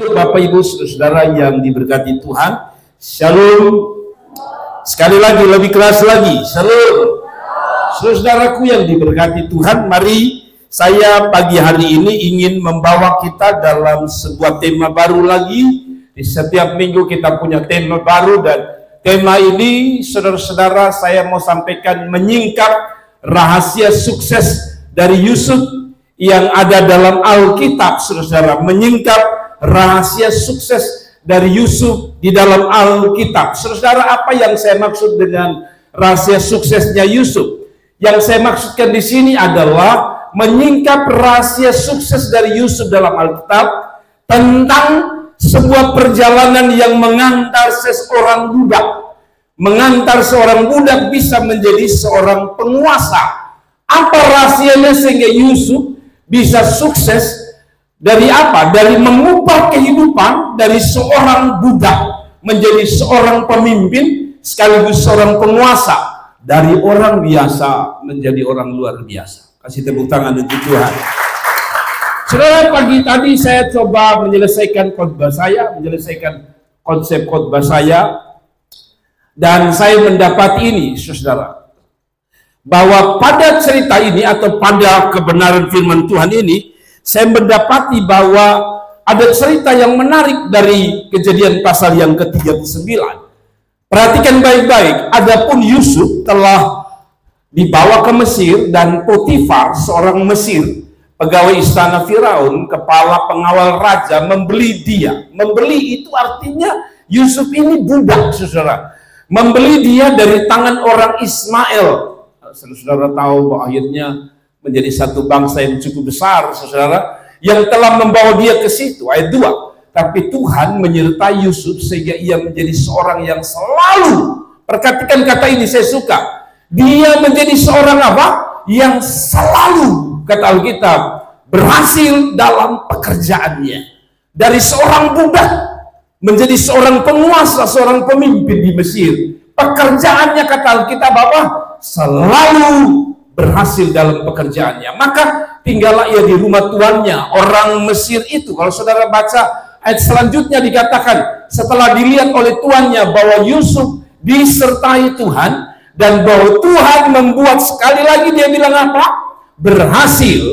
Bapak Ibu Saudara yang diberkati Tuhan, Shalom. Sekali lagi, lebih keras lagi, Shalom. Saudaraku yang diberkati Tuhan, mari saya pagi hari ini ingin membawa kita dalam sebuah tema baru lagi. Di setiap minggu kita punya tema baru, dan tema ini, saudara-saudara, saya mau sampaikan menyingkap rahasia sukses dari Yusuf yang ada dalam Alkitab, saudara-saudara. Menyingkap rahasia sukses dari Yusuf di dalam Alkitab. Saudara, apa yang saya maksud dengan rahasia suksesnya Yusuf? Yang saya maksudkan di sini adalah menyingkap rahasia sukses dari Yusuf dalam Alkitab tentang sebuah perjalanan yang mengantar seorang budak. Mengantar seorang budak bisa menjadi seorang penguasa. Apa rahasianya sehingga Yusuf bisa sukses? Dari apa? Dari mengubah kehidupan dari seorang budak menjadi seorang pemimpin sekaligus seorang penguasa, dari orang biasa menjadi orang luar biasa. Kasih tepuk tangan untuk Tuhan. Saudara, pagi tadi saya coba menyelesaikan khotbah saya, menyelesaikan konsep khotbah saya, dan saya mendapat ini, saudara, bahwa pada cerita ini atau pada kebenaran firman Tuhan ini, saya mendapati bahwa ada cerita yang menarik dari Kejadian pasal yang ke-39. Perhatikan baik-baik. Adapun Yusuf telah dibawa ke Mesir, dan Potifar, seorang Mesir, pegawai istana Firaun, kepala pengawal raja, membeli dia. Membeli itu artinya Yusuf ini budak, saudara. Membeli dia dari tangan orang Ismail. Saudara tahu bahwa akhirnya menjadi satu bangsa yang cukup besar, saudara, yang telah membawa dia ke situ. Ayat 2. Tapi Tuhan menyertai Yusuf sehingga ia menjadi seorang yang selalu, perhatikan kata ini, saya suka. Dia menjadi seorang apa? Yang selalu, kata Alkitab, berhasil dalam pekerjaannya. Dari seorang budak menjadi seorang penguasa, seorang pemimpin di Mesir. Pekerjaannya, kata Alkitab, apa? Selalu berhasil dalam pekerjaannya. Maka tinggallah ia di rumah tuannya, orang Mesir itu. Kalau saudara baca ayat selanjutnya, dikatakan setelah dilihat oleh tuannya bahwa Yusuf disertai Tuhan, dan bahwa Tuhan membuat, sekali lagi dia bilang apa? Berhasil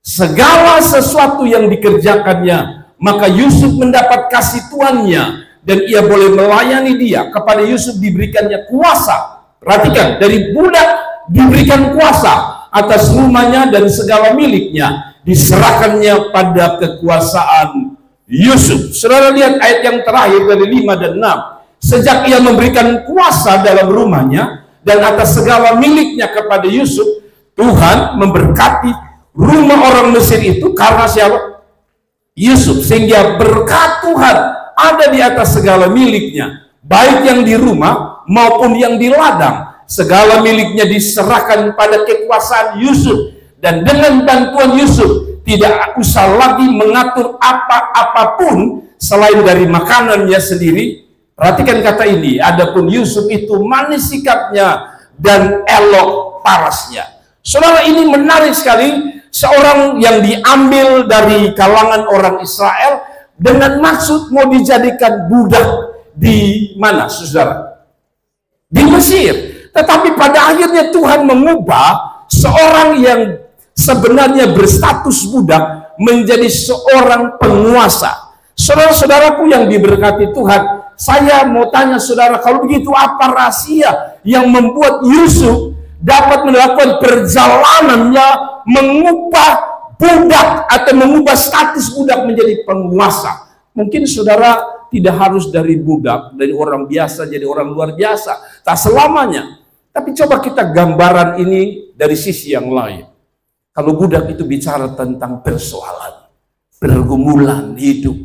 segala sesuatu yang dikerjakannya. Maka Yusuf mendapat kasih tuannya, dan ia boleh melayani dia. Kepada Yusuf diberikannya kuasa. Perhatikan, dari budak diberikan kuasa atas rumahnya dan segala miliknya, diserahkannya pada kekuasaan Yusuf. Saudara lihat ayat yang terakhir dari 5 dan 6. Sejak ia memberikan kuasa dalam rumahnya dan atas segala miliknya kepada Yusuf, Tuhan memberkati rumah orang Mesir itu karena siapa? Yusuf. Sehingga berkat Tuhan ada di atas segala miliknya, baik yang di rumah maupun yang di ladang. Segala miliknya diserahkan pada kekuasaan Yusuf, dan dengan bantuan Yusuf tidak usah lagi mengatur apapun selain dari makanannya sendiri. Perhatikan kata ini, adapun Yusuf itu manis sikapnya dan elok parasnya. Saudara, ini menarik sekali. Seorang yang diambil dari kalangan orang Israel dengan maksud mau dijadikan budak di mana, saudara? Di Mesir. Tetapi pada akhirnya Tuhan mengubah seorang yang sebenarnya berstatus budak menjadi seorang penguasa. Saudara-saudaraku yang diberkati Tuhan, saya mau tanya saudara, kalau begitu apa rahasia yang membuat Yusuf dapat melakukan perjalanannya mengubah budak atau mengubah status budak menjadi penguasa? Mungkin saudara tidak harus dari budak, dari orang biasa jadi orang luar biasa. Tak selamanya. Tapi coba kita gambaran ini dari sisi yang lain. Kalau budak itu bicara tentang persoalan, pergumulan hidup.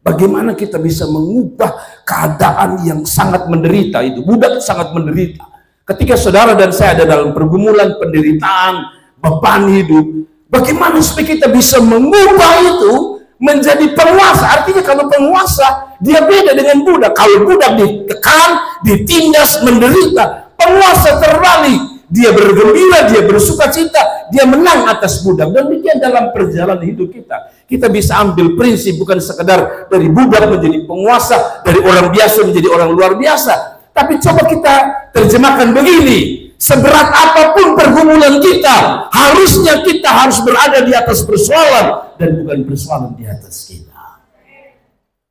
Bagaimana kita bisa mengubah keadaan yang sangat menderita itu. Budak sangat menderita. Ketika saudara dan saya ada dalam pergumulan, penderitaan, beban hidup, bagaimana supaya kita bisa mengubah itu menjadi penguasa? Artinya kalau penguasa, dia beda dengan budak. Kalau budak ditekan, ditindas, menderita. Penguasa terbalik, dia bergembira, dia bersuka cita, dia menang atas budak. Dan demikian dalam perjalanan hidup kita. Kita bisa ambil prinsip bukan sekedar dari budak menjadi penguasa, dari orang biasa menjadi orang luar biasa. Tapi coba kita terjemahkan begini, seberat apapun pergumulan kita, harusnya kita harus berada di atas persoalan dan bukan persoalan di atas kita.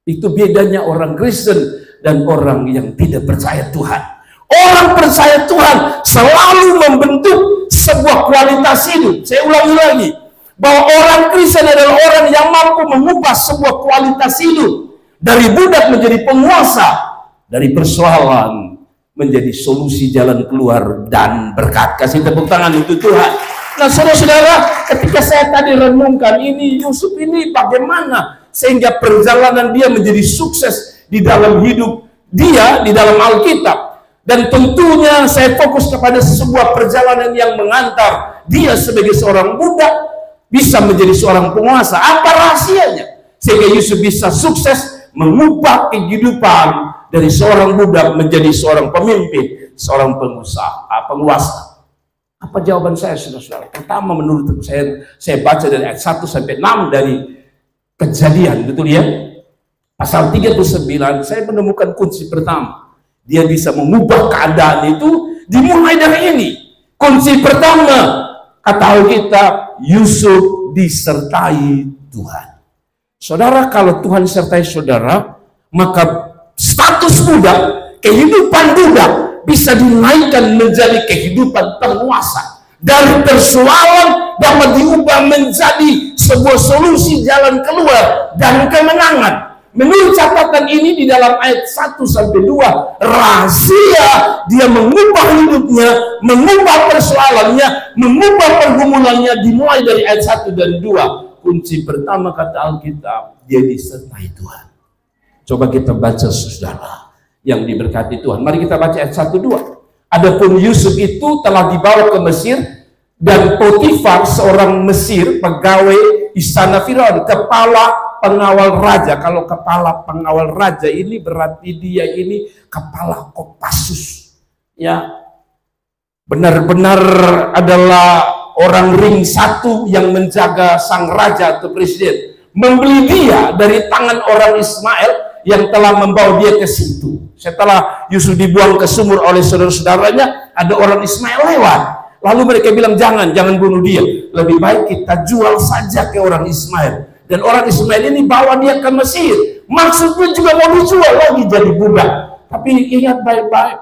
Itu bedanya orang Kristen dan orang yang tidak percaya Tuhan. Orang percaya Tuhan selalu membentuk sebuah kualitas hidup. Saya ulangi lagi, bahwa orang Kristen adalah orang yang mampu mengubah sebuah kualitas hidup. Dari budak menjadi penguasa, dari persoalan menjadi solusi jalan keluar dan berkat. Kasih tepuk tangan untuk Tuhan. Nah saudara-saudara, ketika saya tadi renungkan ini, Yusuf ini bagaimana sehingga perjalanan dia menjadi sukses di dalam hidup dia, di dalam Alkitab. Dan tentunya saya fokus kepada sebuah perjalanan yang mengantar dia sebagai seorang budak bisa menjadi seorang penguasa. Apa rahasianya? Sehingga Yusuf bisa sukses mengubah kehidupan dari seorang budak menjadi seorang pemimpin, seorang penguasa. Apa jawaban saya, saudara-saudara? Pertama, menurut saya baca dari ayat 1 sampai 6 dari Kejadian, betul ya? Pasal 39, saya menemukan kunci pertama. Dia bisa mengubah keadaan itu dimulai dari ini. Kunci pertama, kata Alkitab, Yusuf disertai Tuhan. Saudara, kalau Tuhan sertai saudara, maka status budak, kehidupan budak bisa dinaikkan menjadi kehidupan penguasa. Dari persoalan dapat diubah menjadi sebuah solusi jalan keluar dan kemenangan. Menurut catatan ini di dalam ayat 1 sampai 2, rahasia dia mengubah hidupnya, mengubah persoalannya, mengubah pergumulannya dimulai dari ayat 1 dan 2. Kunci pertama kata Alkitab, dia disertai Tuhan. Coba kita baca, saudara yang diberkati Tuhan. Mari kita baca ayat 1 2. Adapun Yusuf itu telah dibawa ke Mesir, dan Potifar seorang Mesir, pegawai istana Firaun, kepala pengawal raja. Kalau kepala pengawal raja ini berarti dia ini kepala Kopassus, ya, benar-benar adalah orang ring satu yang menjaga sang raja atau presiden. Membeli dia dari tangan orang Ismail yang telah membawa dia ke situ. Setelah Yusuf dibuang ke sumur oleh saudara-saudaranya, ada orang Ismail lewat. Lalu mereka bilang, jangan bunuh dia. Lebih baik kita jual saja ke orang Ismail. Dan orang Ismail ini bawa dia ke Mesir. Maksudnya juga mau dijual lagi jadi budak. Tapi ingat baik-baik,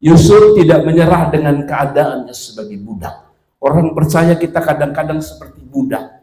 Yusuf tidak menyerah dengan keadaannya sebagai budak. Orang percaya kita kadang-kadang seperti budak.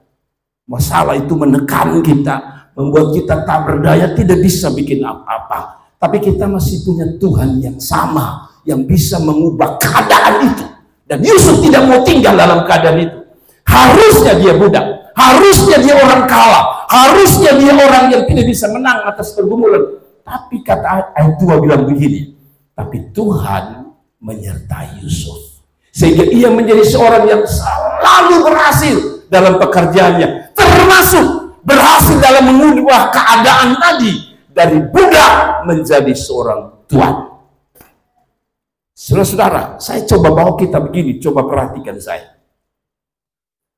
Masalah itu menekan kita, membuat kita tak berdaya, tidak bisa bikin apa-apa. Tapi kita masih punya Tuhan yang sama, yang bisa mengubah keadaan itu. Dan Yusuf tidak mau tinggal dalam keadaan itu. Harusnya dia budak, harusnya dia orang kalah, harusnya dia orang yang tidak bisa menang atas pergumulan. Tapi kata ayat 2 bilang begini, tapi Tuhan menyertai Yusuf, sehingga ia menjadi seorang yang selalu berhasil dalam pekerjaannya, termasuk berhasil dalam mengubah keadaan tadi dari budak menjadi seorang tuan. Saudara-saudara, saya coba bawa kita begini, coba perhatikan saya.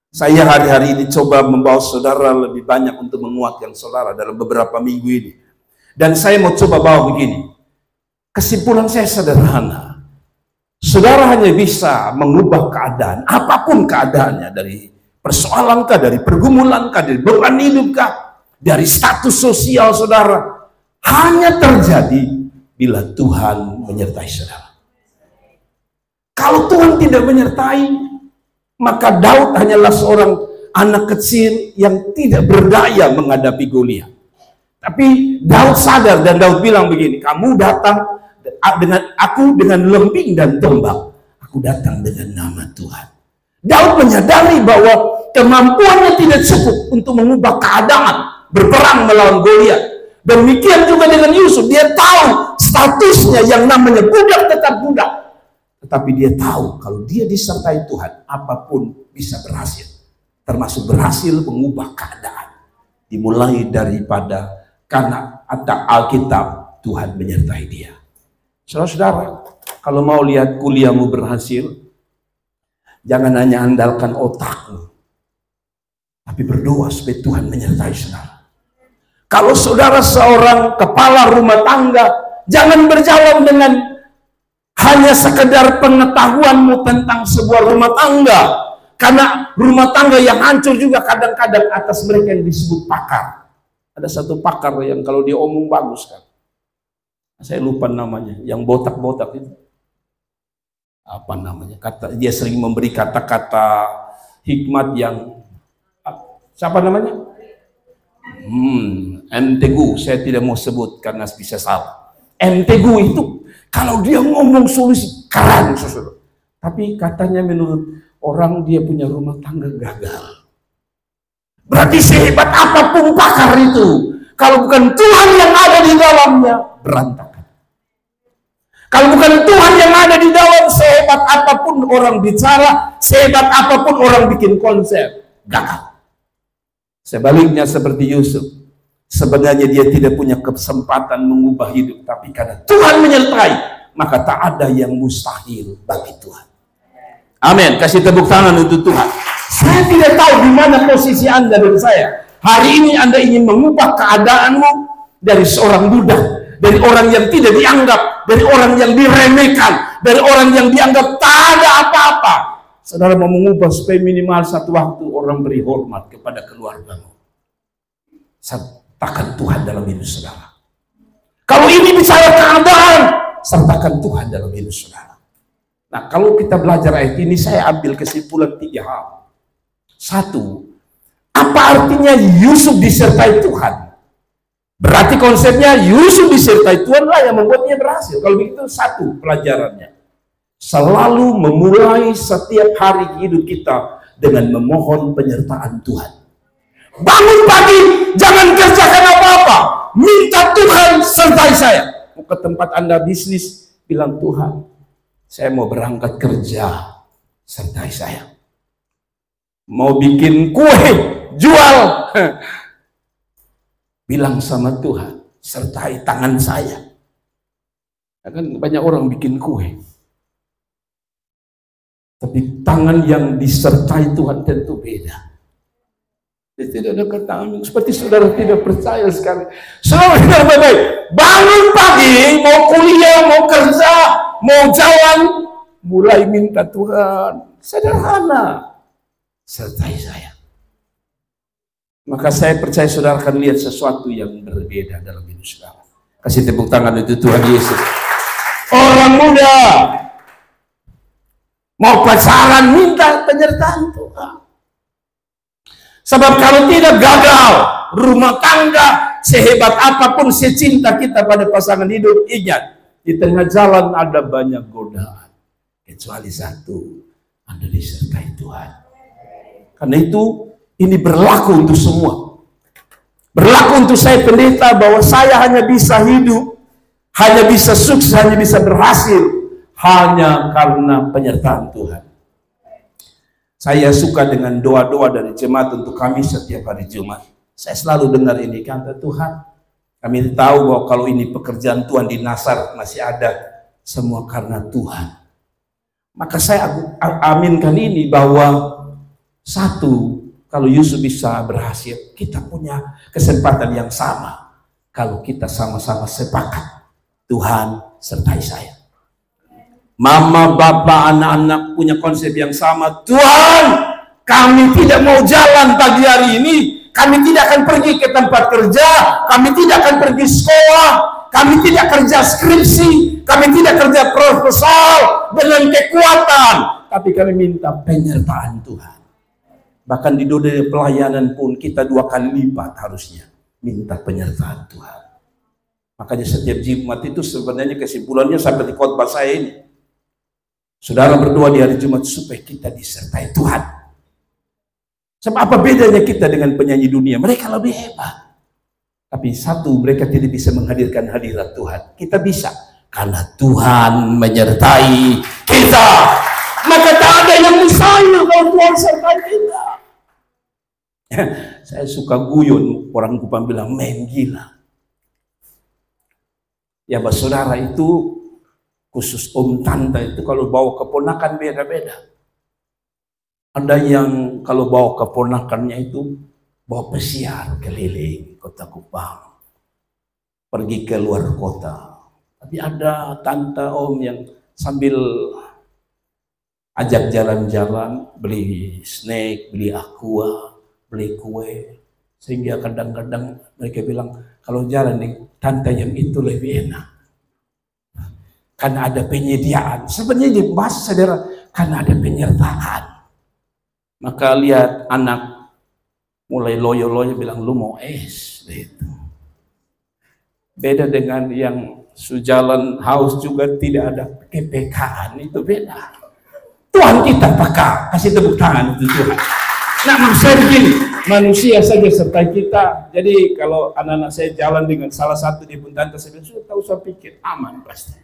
Saya hari-hari ini coba membawa saudara lebih banyak untuk menguatkan saudara dalam beberapa minggu ini. Dan saya mau coba bawa begini. Kesimpulan saya sederhana. Saudara hanya bisa mengubah keadaan, apapun keadaannya, dari persoalankah, dari pergumulankah, dari beban hidupkah, dari status sosial saudara, hanya terjadi bila Tuhan menyertai saudara. Kalau Tuhan tidak menyertai, maka Daud hanyalah seorang anak kecil yang tidak berdaya menghadapi Goliat. Tapi Daud sadar dan Daud bilang begini, kamu datang dengan aku dengan lembing dan tombak, aku datang dengan nama Tuhan. Daud menyadari bahwa kemampuannya tidak cukup untuk mengubah keadaan, berperang melawan Goliat. Demikian juga dengan Yusuf, dia tahu statusnya yang namanya budak tetap budak. Tetapi dia tahu kalau dia disertai Tuhan, apapun bisa berhasil. Termasuk berhasil mengubah keadaan. Dimulai daripada karena ada Alkitab, Tuhan menyertai dia. Saudara-saudara, kalau mau lihat kuliahmu berhasil, Jangan hanya andalkan otakmu, tapi berdoa supaya Tuhan menyertai saudara. Kalau saudara seorang kepala rumah tangga, jangan berjalan dengan hanya sekedar pengetahuanmu tentang sebuah rumah tangga. Karena rumah tangga yang hancur juga kadang-kadang atas mereka yang disebut pakar. Ada satu pakar yang kalau dia omong bagus kan. Saya lupa namanya, yang botak-botak itu. Apa namanya? Dia sering memberi kata-kata hikmat yang siapa namanya? Mtegu, saya tidak mau sebut karena bisa salah. Mtegu itu kalau dia ngomong solusi keren, saudara. Tapi katanya menurut orang dia punya rumah tangga gagal. Berarti sehebat apapun pakar itu, kalau bukan Tuhan yang ada di dalamnya, berantakan. Kalau bukan Tuhan yang ada di dalam, sehebat apapun orang bicara, sehebat apapun orang bikin konsep, gagal. Sebaliknya seperti Yusuf, sebenarnya dia tidak punya kesempatan mengubah hidup, tapi karena Tuhan menyertai, maka tak ada yang mustahil bagi Tuhan. Amin. Kasih tepuk tangan untuk Tuhan. Saya tidak tahu di mana posisi Anda dan saya. Hari ini Anda ingin mengubah keadaanmu dari seorang budak, dari orang yang tidak dianggap, dari orang yang diremehkan, dari orang yang dianggap tak ada apa-apa. Saudara mau mengubah supaya minimal satu waktu orang beri hormat kepada keluargamu. Sertakan Tuhan dalam hidup saudara. Kalau ini bicara keadaan, sertakan Tuhan dalam hidup saudara. Nah, kalau kita belajar ayat ini, saya ambil kesimpulan 3 hal. 1, apa artinya Yusuf disertai Tuhan? Berarti konsepnya Yusuf disertai Tuhan lah yang membuatnya berhasil. Kalau begitu 1 pelajarannya. Selalu memulai setiap hari hidup kita dengan memohon penyertaan Tuhan. Bangun pagi, jangan kerjakan apa-apa. Minta Tuhan sertai saya. Mau ke tempat Anda bisnis, bilang Tuhan, saya mau berangkat kerja, sertai saya. Mau bikin kue, jual, bilang sama Tuhan, sertai tangan saya. Kan banyak orang bikin kue, tapi tangan yang disertai Tuhan tentu beda. Tidak ada tangan seperti saudara tidak percaya sekali. Saudara baik-baik, bangun pagi, mau kuliah, mau kerja, mau jalan, mulai minta Tuhan, sederhana, sertai saya. Maka saya percaya saudara akan lihat sesuatu yang berbeda dalam hidup saudara. Kasih tepuk tangan untuk Tuhan Yesus. Orang muda mau pacaran, minta penyertaan Tuhan. Sebab kalau tidak, gagal rumah tangga, sehebat apapun secinta kita pada pasangan hidup, ingat, di tengah jalan ada banyak godaan. Kecuali satu, Anda disertai Tuhan. Karena itu, ini berlaku untuk semua. Berlaku untuk saya pendeta, bahwa saya hanya bisa hidup, hanya bisa sukses, hanya bisa berhasil, hanya karena penyertaan Tuhan. Saya suka dengan doa-doa dari jemaat untuk kami setiap hari Jumat. Saya selalu dengar ini, kata Tuhan, kami tahu bahwa kalau ini pekerjaan Tuhan di Nasar masih ada, semua karena Tuhan. Maka saya aminkan ini bahwa 1, kalau Yusuf bisa berhasil, kita punya kesempatan yang sama. Kalau kita sama-sama sepakat, Tuhan sertai saya. Mama, bapak, anak-anak punya konsep yang sama. Tuhan, kami tidak mau jalan pagi hari ini. Kami tidak akan pergi ke tempat kerja. Kami tidak akan pergi sekolah. Kami tidak kerja skripsi. Kami tidak kerja proposal dengan kekuatan. Tapi kami minta penyertaan Tuhan. Bahkan di dunia pelayanan pun kita 2 kali lipat harusnya minta penyertaan Tuhan. Makanya setiap Jumat itu sebenarnya kesimpulannya sampai di khotbah saya ini. Saudara berdoa di hari Jumat supaya kita disertai Tuhan. Sebab apa bedanya kita dengan penyanyi dunia? Mereka lebih hebat. Tapi 1, mereka tidak bisa menghadirkan hadirat Tuhan. Kita bisa. Karena Tuhan menyertai kita. Maka tak ada yang mustahil kalau Tuhan sertai kita. Saya suka guyon. Orang Kupang bilang, main gila. Ya, saudara itu, khusus om tante itu kalau bawa keponakan beda-beda. Ada yang kalau bawa keponakannya itu bawa pesiar keliling kota Kupang, pergi ke luar kota. Tapi ada tante om yang sambil ajak jalan-jalan, beli snack, beli aqua, beli kue. Sehingga kadang-kadang mereka bilang, kalau jalan nih, tante yang itu lebih enak. Karena ada penyediaan. Sebenarnya di bahasa saudara, karena ada penyertaan. Maka lihat anak mulai loyo-loyo bilang, lu mau es. Gitu. Beda dengan yang sejalan haus juga tidak ada kepekaan, itu beda. Tuhan kita peka, kasih tepuk tangan untuk Tuhan. Nah, maksud saya begini, manusia saja sertai kita. Jadi kalau anak-anak saya jalan dengan salah satu di pun tante, saya bilang, sudah tahu, saya pikir aman pasti.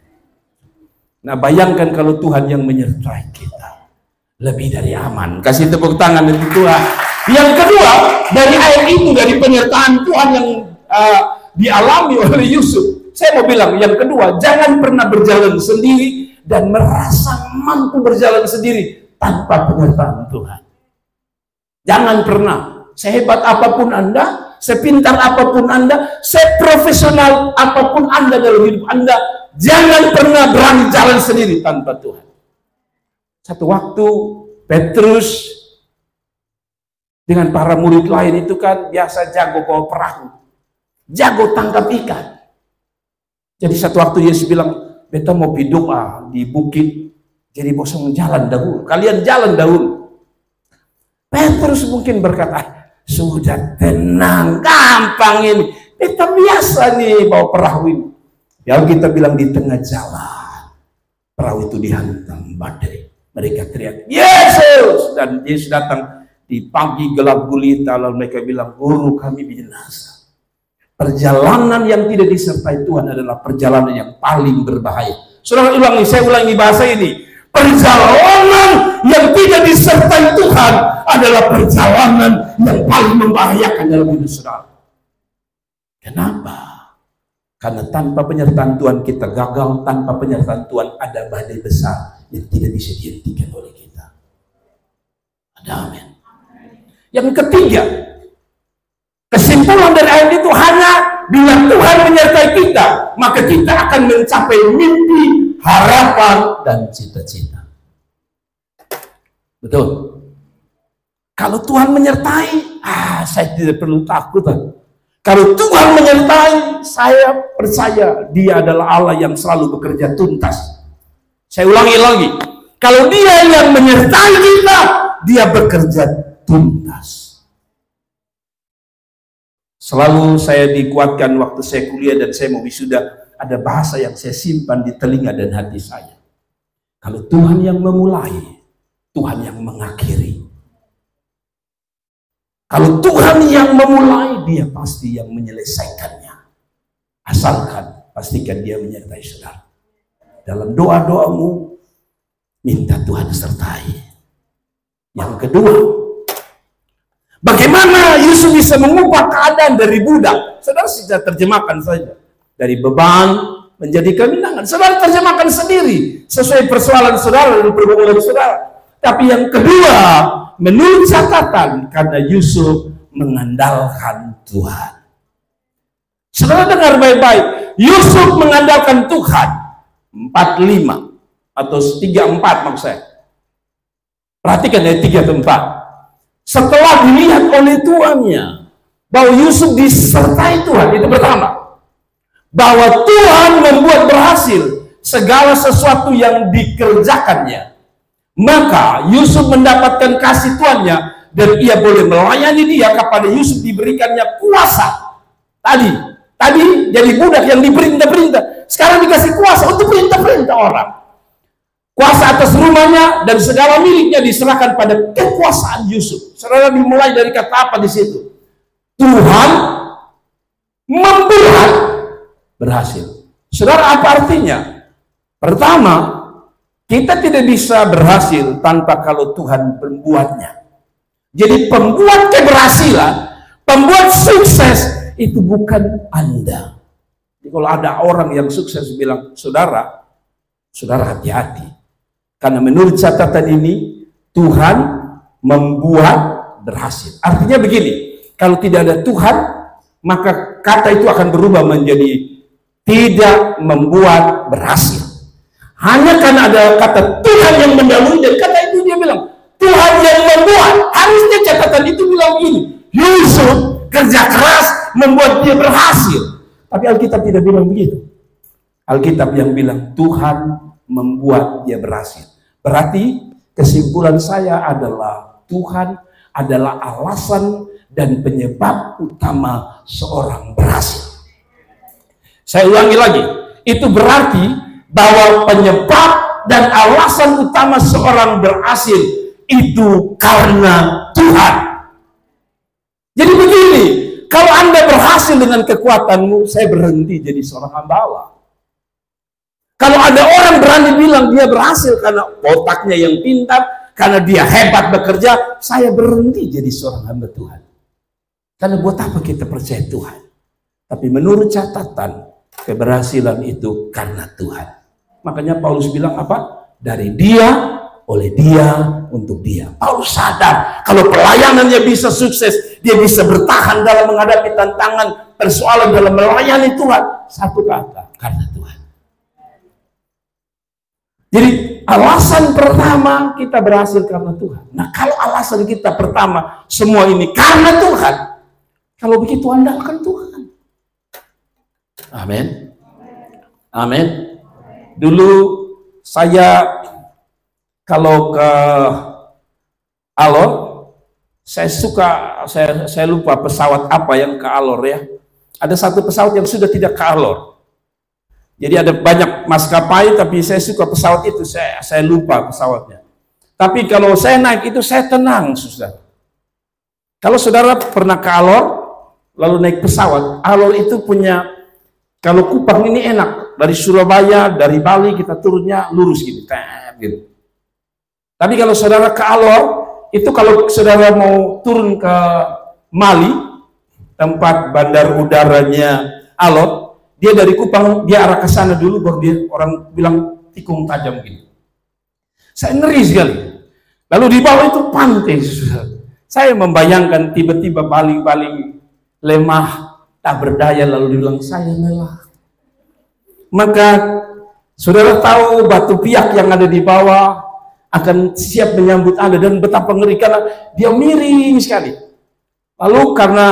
Nah, bayangkan kalau Tuhan yang menyertai kita, lebih dari aman. Kasih tepuk tangan untuk Tuhan. Yang kedua, dari ayat itu, dari penyertaan Tuhan yang dialami oleh Yusuf, saya mau bilang, yang kedua, jangan pernah berjalan sendiri dan merasa mampu berjalan sendiri tanpa penyertaan Tuhan. Jangan pernah, sehebat apapun Anda, sepintar apapun Anda, seprofesional apapun Anda dalam hidup Anda, jangan pernah berani jalan sendiri tanpa Tuhan. Satu waktu Petrus dengan para murid lain itu kan biasa jago bawa perahu, jago tangkap ikan. Jadi satu waktu Yesus bilang, beta mau berdoa di bukit, jadi bosan jalan dahulu, kalian jalan dahulu. Petrus mungkin berkata, sudah tenang, gampang ini, beta biasa nih bawa perahu ini. Yang kita bilang di tengah jalan, perahu itu dihantam badai. Mereka teriak, Yesus! Dan Yesus datang di pagi gelap gulita, lalu mereka bilang, guru kami binasa. Perjalanan yang tidak disertai Tuhan adalah perjalanan yang paling berbahaya. Saudara ulangi, saya ulangi bahasa ini. Perjalanan yang tidak disertai Tuhan adalah perjalanan yang paling membahayakan dalam hidup saudara. Kenapa? Karena tanpa penyertaan Tuhan kita gagal, tanpa penyertaan Tuhan ada badai besar yang tidak bisa dihentikan oleh kita. Ada amin. Yang ketiga, kesimpulan dari ayat itu hanya bila Tuhan menyertai kita, maka kita akan mencapai mimpi, harapan, dan cita-cita. Betul. Kalau Tuhan menyertai, saya tidak perlu takut. Kalau Tuhan menyertai, saya percaya Dia adalah Allah yang selalu bekerja tuntas. Saya ulangi lagi, kalau Dia yang menyertai kita, Dia bekerja tuntas. Selalu saya dikuatkan waktu saya kuliah dan saya mau wisuda, ada bahasa yang saya simpan di telinga dan hati saya. Kalau Tuhan yang memulai, Tuhan yang mengakhiri. Kalau Tuhan yang memulai, Dia pasti yang menyelesaikannya. Asalkan pastikan Dia menyertai saudara. Dalam doa-doamu, minta Tuhan sertai. Yang kedua, bagaimana Yusuf bisa mengubah keadaan dari budak? Saudara bisa terjemahkan saja. Dari beban menjadi kemenangan. Saudara terjemahkan sendiri sesuai persoalan saudara dan pergumulan saudara. Tapi yang kedua, menurut catatan, karena Yusuf mengandalkan Tuhan. Saudara dengar baik-baik, Yusuf mengandalkan Tuhan. 4:5 atau 3:4 maksud saya. Perhatikan dari 3-4. Setelah dilihat oleh tuannya bahwa Yusuf disertai Tuhan, itu pertama. Bahwa Tuhan membuat berhasil segala sesuatu yang dikerjakannya. Maka Yusuf mendapatkan kasih tuannya dan ia boleh melayani dia. Kepada Yusuf diberikannya kuasa. Tadi jadi budak yang diperintah-perintah. Sekarang dikasih kuasa untuk perintah-perintah orang. Kuasa atas rumahnya dan segala miliknya diserahkan pada kekuasaan Yusuf. Saudara, dimulai dari kata apa di situ? Tuhan membuat berhasil. Saudara, apa artinya? Pertama, kita tidak bisa berhasil tanpa kalau Tuhan membuatnya. Jadi pembuat keberhasilan, pembuat sukses itu bukan Anda. Jadi kalau ada orang yang sukses bilang, saudara hati-hati. Karena menurut catatan ini, Tuhan membuat berhasil. Artinya begini, kalau tidak ada Tuhan, maka kata itu akan berubah menjadi tidak membuat berhasil. Hanya karena ada kata Tuhan yang mendahului, dan kata itu dia bilang, Tuhan yang membuat. Harusnya catatan itu bilang ini, Yusuf kerja keras membuat dia berhasil. Tapi Alkitab tidak bilang begitu. Alkitab yang bilang Tuhan membuat dia berhasil. Berarti kesimpulan saya adalah Tuhan adalah alasan dan penyebab utama seorang berhasil. Saya ulangi lagi, itu berarti bahwa penyebab dan alasan utama seorang berhasil itu karena Tuhan. Jadi begini, kalau Anda berhasil dengan kekuatanmu, saya berhenti jadi seorang hamba Allah. Kalau ada orang berani bilang dia berhasil karena otaknya yang pintar, karena dia hebat bekerja, saya berhenti jadi seorang hamba Tuhan. Karena buat apa kita percaya Tuhan? Tapi menurut catatan, keberhasilan itu karena Tuhan. Makanya Paulus bilang apa? Dari dia, oleh dia, untuk dia. Paulus sadar kalau pelayanannya bisa sukses, dia bisa bertahan dalam menghadapi tantangan, persoalan dalam melayani Tuhan. Satu kata, karena Tuhan. Jadi alasan pertama kita berhasil karena Tuhan. Nah, kalau alasan kita pertama semua ini karena Tuhan, kalau begitu andalkan Tuhan. Amin. Amin. Dulu saya kalau ke Alor, saya lupa pesawat apa yang ke Alor ya. Ada satu pesawat yang sudah tidak ke Alor. Jadi ada banyak maskapai, tapi saya suka pesawat itu, saya lupa pesawatnya. Tapi kalau saya naik itu saya tenang, saudara. Kalau saudara pernah ke Alor, lalu naik pesawat, Alor itu punya, kalau Kupang ini enak, dari Surabaya, dari Bali kita turunnya lurus gitu. Tapi kalau saudara ke Alor, itu kalau saudara mau turun ke Mali, tempat bandar udaranya Alor, dia dari Kupang, dia arah ke sana dulu, baru dia orang bilang tikung tajam gini. Saya ngeri sekali. Lalu di bawah itu pantai. Saya membayangkan tiba-tiba paling-paling lemah, tak berdaya, lalu dibilang saya lelah. Maka saudara tahu batu piak yang ada di bawah akan siap menyambut Anda, dan betapa ngeri karena dia miring sekali. Lalu karena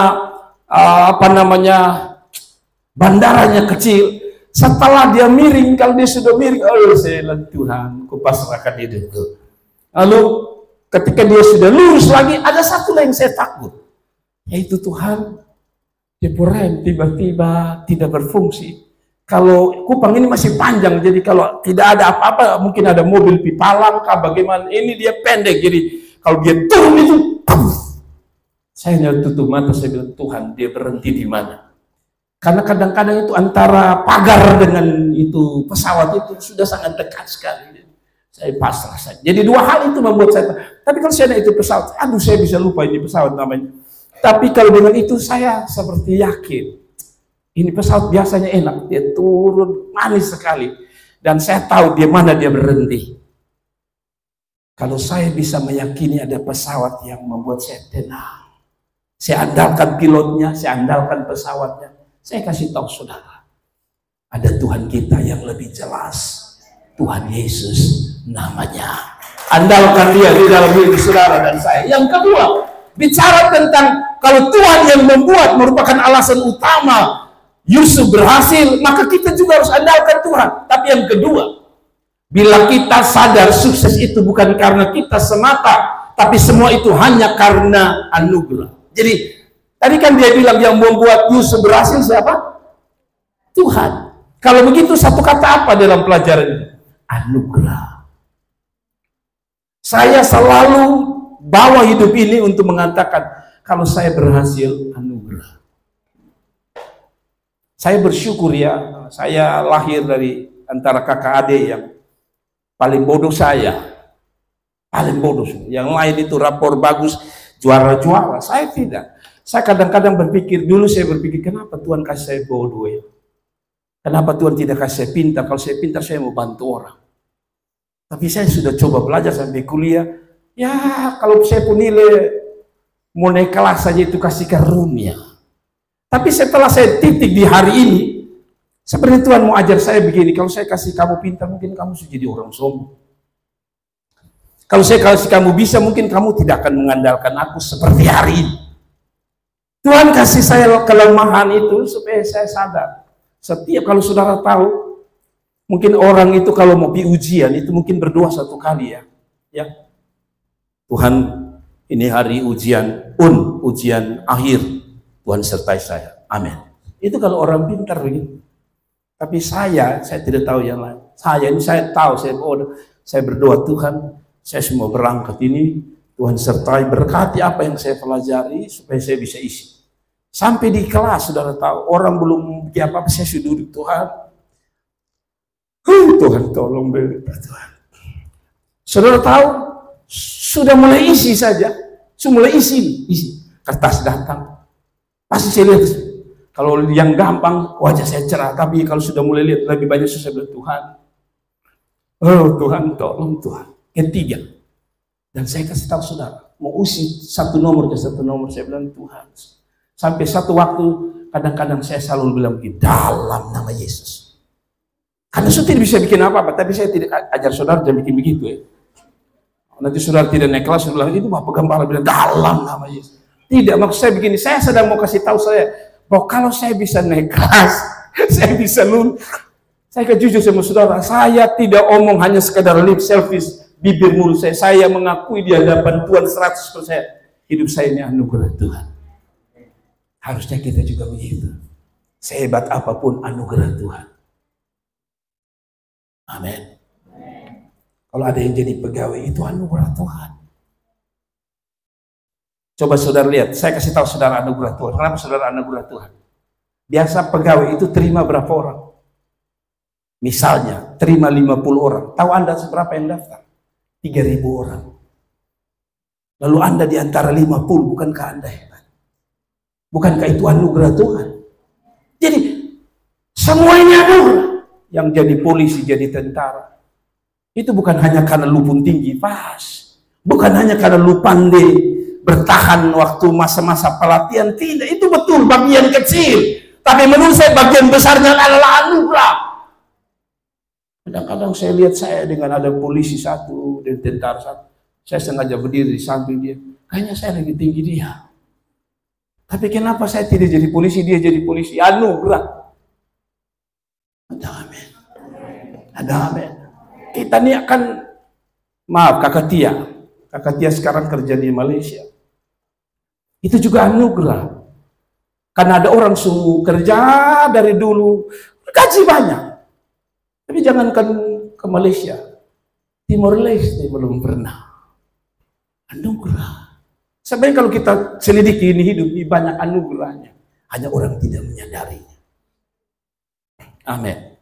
bandaranya kecil, setelah dia miring, kalau dia sudah miring, oh saya Tuhan, kupasrahkan hidupku. Lalu ketika dia sudah lurus lagi, ada satu yang saya takut, yaitu Tuhan, rem tiba-tiba tidak berfungsi. Kalau Kupang ini masih panjang, jadi kalau tidak ada apa-apa, mungkin ada mobil pipalang, bagaimana, ini dia pendek, jadi kalau dia turun itu, saya tutup mata, saya bilang, Tuhan, dia berhenti di mana? Karena kadang-kadang itu antara pagar dengan itu pesawat itu sudah sangat dekat sekali. Saya pasrah saja. Jadi dua hal itu membuat saya. Tapi kalau saya naik itu pesawat, aduh saya bisa lupa ini pesawat namanya. Tapi kalau dengan itu saya seperti yakin. Ini pesawat biasanya enak, dia turun manis sekali. Dan saya tahu di mana dia berhenti. Kalau saya bisa meyakini ada pesawat yang membuat saya tenang. Saya andalkan pilotnya, saya andalkan pesawatnya. Saya kasih tahu saudara, ada Tuhan kita yang lebih jelas, Tuhan Yesus namanya. Andalkan dia di dalam hidup saudara dan saya. Yang kedua, bicara tentang kalau Tuhan yang membuat merupakan alasan utama Yusuf berhasil, maka kita juga harus andalkan Tuhan. Tapi yang kedua, bila kita sadar sukses itu bukan karena kita semata, tapi semua itu hanya karena anugerah. Jadi tadi kan dia bilang yang membuat Yusuf berhasil siapa? Tuhan. Kalau begitu satu kata apa dalam pelajaran ini? Anugerah. Saya selalu bawa hidup ini untuk mengatakan kalau saya berhasil, anugerah. Saya bersyukur ya, saya lahir dari antara kakak adik yang paling bodoh saya. Paling bodoh. Yang lain itu rapor bagus, juara-juara. Saya tidak. Saya kadang-kadang berpikir, dulu saya berpikir, kenapa Tuhan kasih saya bodoh ya? Kenapa Tuhan tidak kasih saya pintar? Kalau saya pintar, saya mau bantu orang. Tapi saya sudah coba belajar sampai kuliah, Ya, kalau saya pun nilai mau naik kelas saja itu kasih karunia. Tapi setelah saya titik di hari ini, sebenarnya Tuhan mau ajar saya begini, kalau saya kasih kamu pintar, mungkin kamu sudah jadi orang sombong. Kalau saya kasih kamu bisa, mungkin kamu tidak akan mengandalkan aku seperti hari ini. Tuhan kasih saya kelemahan itu supaya saya sadar. Setiap kalau saudara tahu, mungkin orang itu kalau mau ujian itu mungkin berdoa 1 kali ya. Tuhan, ini hari ujian ujian akhir. Tuhan sertai saya. Amin. Itu kalau orang pintar begini. Tapi saya tidak tahu yang lain. Saya tahu, saya berdoa, Tuhan, saya semua berangkat ini, Tuhan sertai, berkati apa yang saya pelajari, supaya saya bisa isi. Sampai di kelas, saudara tahu, orang belum apa-apa, saya sudah duduk, Tuhan. Tuhan tolong Tuhan. Saudara tahu, sudah mulai isi saja. Sudah mulai isi. Kertas datang. Pasti saya lihat, kalau yang gampang, wajah saya cerah. Tapi kalau sudah mulai lihat lebih banyak susah, bilang, Tuhan. Oh Tuhan, tolong Tuhan. Ketiga. Dan saya kasih tahu saudara, mau usi 1 nomor ke 1 nomor, saya bilang Tuhan. Sampai satu waktu, kadang-kadang saya selalu bilang, dalam nama Yesus. Karena saya tidak bisa bikin apa-apa, tapi saya tidak ajar saudara jangan bikin begitu ya. Nanti saudara tidak naik kelas, saya bilang, itu Bapak Gembala bilang, dalam nama Yesus. Tidak, maksud saya begini, saya sedang mau kasih tahu saya, bahwa kalau saya bisa naik kelas, saya bisa lulus. Saya jujur sama saudara, saya tidak omong hanya sekadar lip service, bibir mulut saya mengakui di hadapan Tuhan 100%. Hidup saya ini anugerah Tuhan. Harusnya kita juga begitu. Sehebat apapun anugerah Tuhan. Amin. Kalau ada yang jadi pegawai, itu anugerah Tuhan. Coba saudara lihat, saya kasih tahu saudara anugerah Tuhan. Kenapa saudara anugerah Tuhan? Biasa pegawai itu terima berapa orang? Misalnya, terima 50 orang. Tahu Anda seberapa yang daftar? 3.000 orang. Lalu Anda di antara 50, bukankah Anda hebat? Bukankah itu anugerah Tuhan? Jadi, semuanya anugerah. Yang jadi polisi, jadi tentara. Itu bukan hanya karena lu pun tinggi, pas. Bukan hanya karena lu pandai bertahan waktu masa-masa pelatihan, tidak, itu betul bagian kecil, tapi menurut saya bagian besarnya adalah anugerah. Kadang-kadang saya lihat saya dengan ada polisi satu dan tentara satu, saya sengaja berdiri di samping dia, kayaknya saya lebih tinggi dia, tapi kenapa saya tidak jadi polisi, dia jadi polisi? Anugerah. Ada amin, ada amin. Kita ini akan, maaf, kakak Tia sekarang kerja di Malaysia. Itu juga anugerah. Karena ada orang suruh kerja dari dulu, gaji banyak. Tapi jangankan ke Malaysia, Timor Leste belum pernah. Anugerah. Sebenarnya kalau kita selidiki ini hidup, ini banyak anugerahnya. Hanya orang tidak menyadarinya. Amin.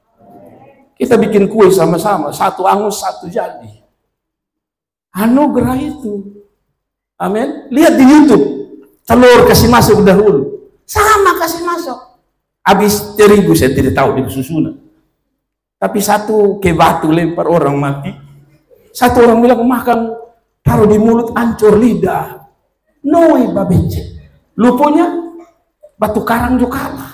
Kita bikin kue sama-sama, 1 angus 1 jadi. Anugerah itu. Amin. Lihat di YouTube. Telur kasih masuk dahulu. Sama kasih masuk. Habis terigu saya tidak tahu di susunan. Tapi 1 ke batu lempar orang mati. 1 orang bilang makan taruh di mulut hancur lidah. Noi babece. Lupunya batu karang juga kalah.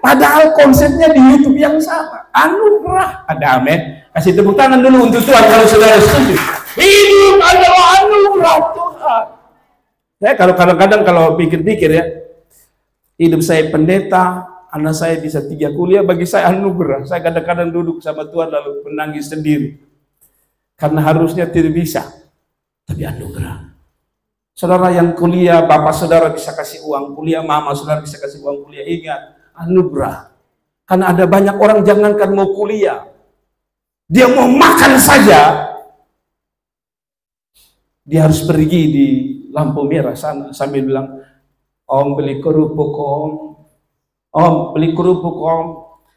Padahal konsepnya di YouTube yang sama. Anugerah. Ada amin. Kasih tepuk tangan dulu untuk Tuhan kalau saudara setuju. Hidup adalah anugerah Tuhan. Saya kalau kadang-kadang kalau pikir-pikir ya, hidup saya pendeta, anak saya bisa 3 kuliah, bagi saya anugerah. Saya kadang-kadang duduk sama Tuhan lalu menangis sendiri. Karena harusnya tidak bisa, tapi anugerah. Saudara yang kuliah, bapak saudara bisa kasih uang kuliah, mama saudara bisa kasih uang kuliah, ingat, anugerah. Karena ada banyak orang jangankan mau kuliah, dia mau makan saja, dia harus pergi di lampu merah sana sambil bilang, Om beli kerupuk Om beli kerupuk Om,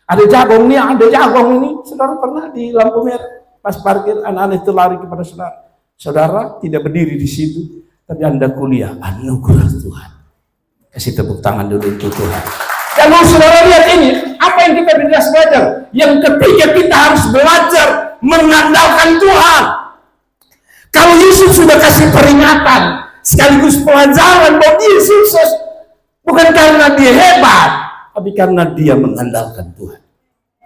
ada jagung nih, ada jagung ini. Saudara pernah di lampu merah pas parkir, anak-anak itu lari kepada saudara. Saudara tidak berdiri di situ, tapi Anda kuliah, anugerah Tuhan. Kasih tepuk tangan dulu untuk Tuhan. Dan mau saudara lihat ini, apa yang kita bisa belajar? Yang ketiga, kita harus belajar mengandalkan Tuhan. Kalau Yusuf sudah kasih peringatan sekaligus pelajaran bahwa dia sukses bukan karena dia hebat, tapi karena dia mengandalkan Tuhan.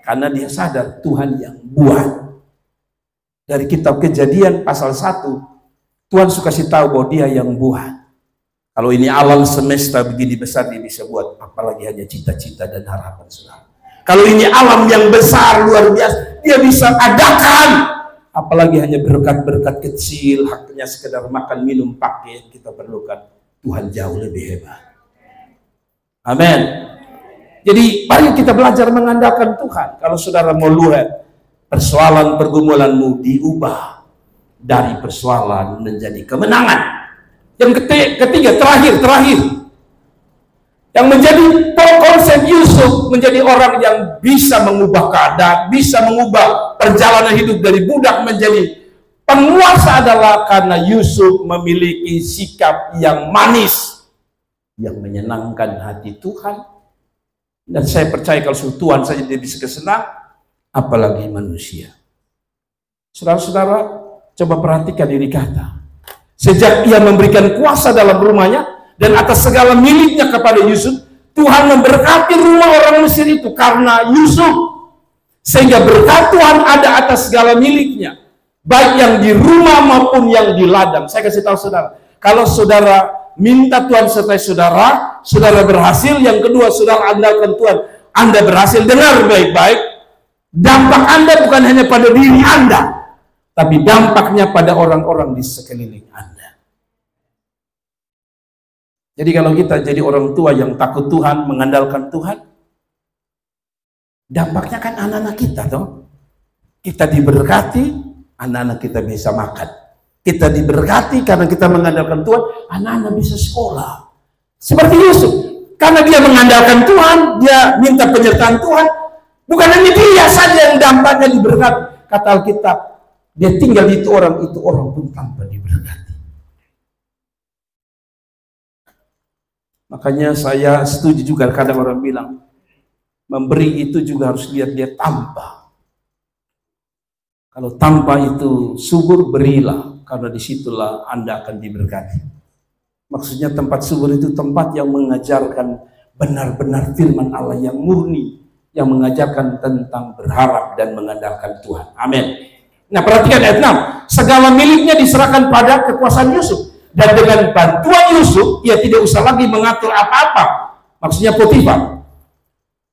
Karena dia sadar Tuhan yang buat. Dari kitab Kejadian pasal 1, Tuhan suka kasih tahu bahwa dia yang buat. Kalau ini alam semesta begini besar dia bisa buat, apalagi hanya cita-cita dan harapan saudara. Kalau ini alam yang besar luar biasa, dia bisa adakan. Apalagi hanya berkat-berkat kecil, haknya sekedar makan, minum, pakai yang kita perlukan. Tuhan jauh lebih hebat. Amin. Jadi mari kita belajar mengandalkan Tuhan. Kalau saudara mau lihat persoalan pergumulanmu diubah dari persoalan menjadi kemenangan. Yang ketiga, terakhir. Yang menjadi konsep Yusuf menjadi orang yang bisa mengubah keadaan, bisa mengubah perjalanan hidup dari budak menjadi penguasa adalah karena Yusuf memiliki sikap yang manis, yang menyenangkan hati Tuhan. Dan saya percaya kalau Tuhan saja dia bisa kesenang, apalagi manusia. Saudara-saudara, coba perhatikan ini kata. Sejak ia memberikan kuasa dalam rumahnya, dan atas segala miliknya kepada Yusuf, Tuhan memberkati rumah orang Mesir itu karena Yusuf. Sehingga berkat Tuhan ada atas segala miliknya, baik yang di rumah maupun yang di ladang. Saya kasih tahu saudara, kalau saudara minta Tuhan sertai saudara, saudara berhasil. Yang kedua, saudara andalkan Tuhan, Anda berhasil. Dengar baik-baik, dampak Anda bukan hanya pada diri Anda, tapi dampaknya pada orang-orang di sekeliling Anda. Jadi kalau kita jadi orang tua yang takut Tuhan, mengandalkan Tuhan, dampaknya kan anak-anak kita toh. Kita diberkati, anak-anak kita bisa makan. Kita diberkati karena kita mengandalkan Tuhan, anak-anak bisa sekolah. Seperti Yusuf, karena dia mengandalkan Tuhan, dia minta penyertaan Tuhan, bukan hanya dia saja yang dampaknya diberkati. Kata Alkitab, dia tinggal di itu orang pun tanpa diberkati. Makanya saya setuju juga, kadang orang bilang, memberi itu juga harus lihat dia tanpa. Kalau tanpa itu subur, berilah, karena disitulah Anda akan diberkati. Maksudnya tempat subur itu tempat yang mengajarkan benar-benar firman Allah yang murni, yang mengajarkan tentang berharap dan mengandalkan Tuhan. Amin. Nah, perhatikan ayat 6. Segala miliknya diserahkan pada kekuasaan Yusuf. Dan dengan bantuan Yusuf, ia tidak usah lagi mengatur apa-apa. Maksudnya Potifar.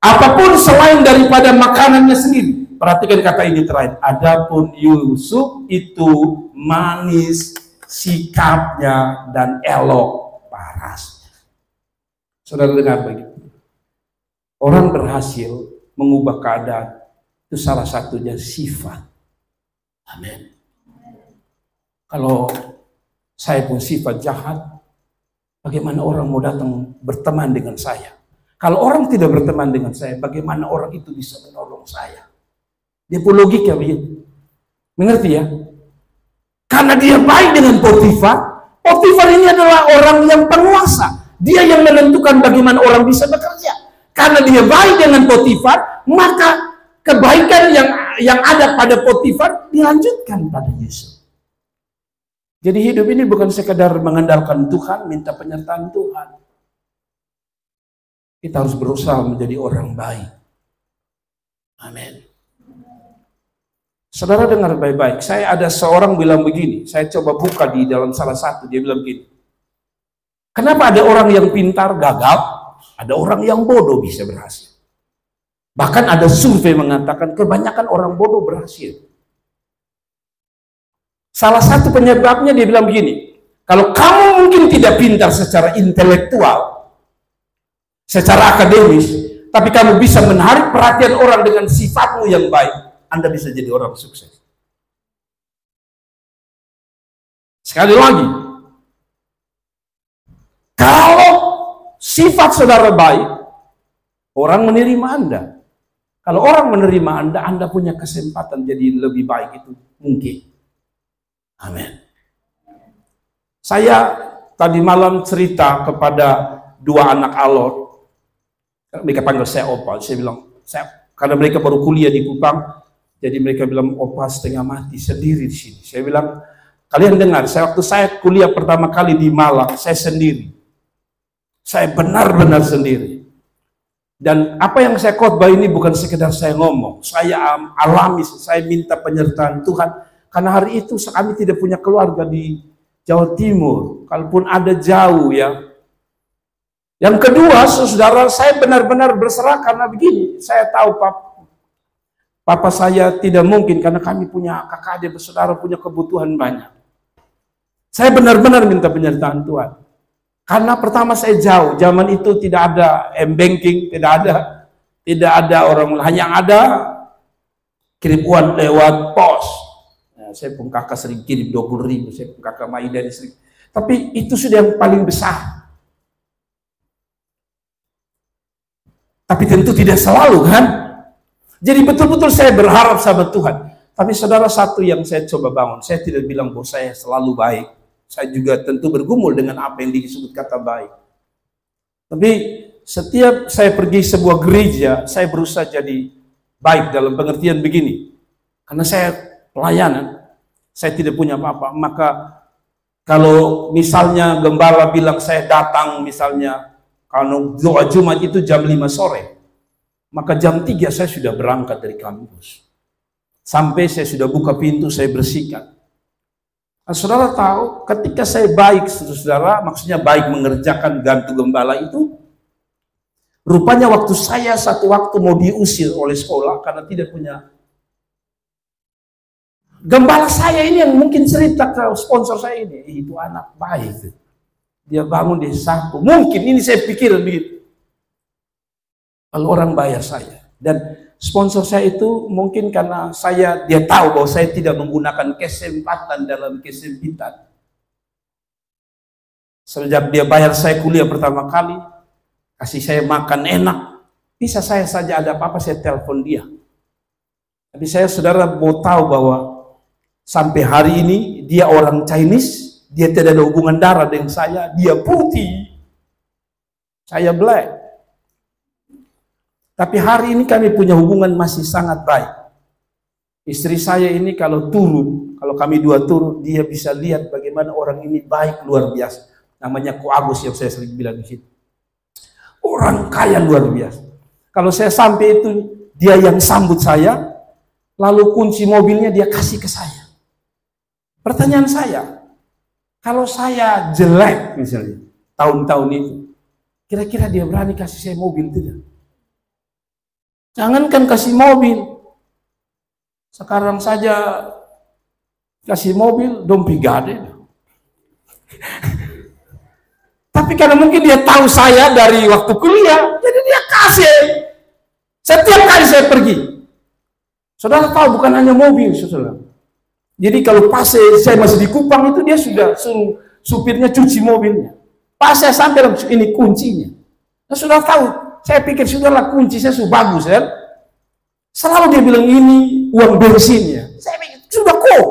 Apapun selain daripada makanannya sendiri. Perhatikan kata ini terakhir. Adapun Yusuf itu manis sikapnya dan elok parasnya. Saudara dengar begitu. Orang berhasil mengubah keadaan itu salah satunya sifat. Amin. Kalau saya pun sifat jahat, bagaimana orang mau datang berteman dengan saya? Kalau orang tidak berteman dengan saya, bagaimana orang itu bisa menolong saya? Dia pun logika begitu. Mengerti ya? Karena dia baik dengan Potifar. Potifar ini adalah orang yang penguasa. Dia yang menentukan bagaimana orang bisa bekerja. Karena dia baik dengan Potifar, maka kebaikan yang ada pada Potifar dilanjutkan pada Yusuf. Jadi hidup ini bukan sekedar mengandalkan Tuhan, minta penyertaan Tuhan. Kita harus berusaha menjadi orang baik. Amin. Saudara dengar baik-baik. Saya ada seorang bilang begini. Saya coba buka di dalam salah satu. Dia bilang begini. Kenapa ada orang yang pintar gagal, ada orang yang bodoh bisa berhasil? Bahkan ada survei mengatakan kebanyakan orang bodoh berhasil. Salah satu penyebabnya dia bilang begini, kalau kamu mungkin tidak pintar secara intelektual, secara akademis, tapi kamu bisa menarik perhatian orang dengan sifatmu yang baik, Anda bisa jadi orang sukses. Sekali lagi, kalau sifat saudara baik, orang menerima Anda. Kalau orang menerima Anda, Anda punya kesempatan jadi lebih baik itu mungkin. Amin. Saya tadi malam cerita kepada dua anak alor. Mereka panggil saya Opa. Saya bilang, karena mereka baru kuliah di Kupang, jadi mereka bilang, Opa setengah mati sendiri di sini. Saya bilang, Kalian dengar, waktu saya kuliah pertama kali di Malang, saya sendiri. Saya benar-benar sendiri. Dan apa yang saya khotbah ini bukan sekedar saya ngomong. Saya alami, saya minta penyertaan Tuhan. Karena hari itu kami tidak punya keluarga di Jawa Timur. Kalaupun ada jauh ya. Yang kedua, saudara, saya benar-benar berserah karena begini. Saya tahu Papa saya tidak mungkin karena kami punya kakak adik bersaudara punya kebutuhan banyak. Saya benar-benar minta penyertaan Tuhan. Karena pertama saya jauh, zaman itu tidak ada m-banking, tidak ada orang, hanya ada kirim uang lewat pos. Nah, saya pun kakak sering kirim 20.000, saya pun kakak Maida sering. Tapi itu sudah yang paling besar. Tapi tentu tidak selalu kan? Jadi betul-betul saya berharap sama Tuhan. Tapi saudara, satu yang saya coba bangun, saya tidak bilang bahwa saya selalu baik. Saya juga tentu bergumul dengan apa yang disebut kata baik. Tapi setiap saya pergi sebuah gereja, saya berusaha jadi baik dalam pengertian begini. Karena saya pelayanan, saya tidak punya apa-apa. Maka kalau misalnya gembala bilang saya datang, misalnya kalau doa Jumat itu jam 5 sore, maka jam 3 saya sudah berangkat dari kampus. Sampai saya sudah buka pintu, saya bersihkan. Nah, saudara tahu, ketika saya baik, saudara, maksudnya baik mengerjakan gantung gembala itu, rupanya waktu saya satu waktu mau diusir oleh sekolah karena tidak punya gembala saya ini yang mungkin cerita ke sponsor saya ini, itu anak baik, dia bangun di saku, mungkin ini saya pikir begitu. Lalu orang bayar saya, dan sponsor saya itu mungkin karena dia tahu bahwa saya tidak menggunakan kesempatan dalam kesempitan. Sejak dia bayar saya kuliah pertama kali, kasih saya makan enak, bisa saya saja ada apa-apa saya telepon dia. Tapi saya saudara mau tahu bahwa sampai hari ini dia orang Chinese, dia tidak ada hubungan darah dengan saya, dia putih, saya black. Tapi hari ini kami punya hubungan masih sangat baik. Istri saya ini kalau turun, kalau kami dua turun, dia bisa lihat bagaimana orang ini baik luar biasa. Namanya Ko Agus yang saya sering bilang di situ. Orang kaya luar biasa. Kalau saya sampai itu, dia yang sambut saya, lalu kunci mobilnya dia kasih ke saya. Pertanyaan saya, kalau saya jelek misalnya, tahun-tahun itu, kira-kira dia berani kasih saya mobil tidak? Jangankan kasih mobil, sekarang saja kasih mobil dompi gade. Tapi karena mungkin dia tahu saya dari waktu kuliah, jadi dia kasih. Setiap kali saya pergi, saudara tahu bukan hanya mobil, saudara. Jadi kalau pas saya masih di Kupang itu dia sudah suruh supirnya cuci mobilnya. Pas saya sampai ini kuncinya, nah, sudah tahu. Saya pikir sudahlah kunci saya sudah bagus kan. Selalu dia bilang ini uang bensinnya. Saya pikir sudah kok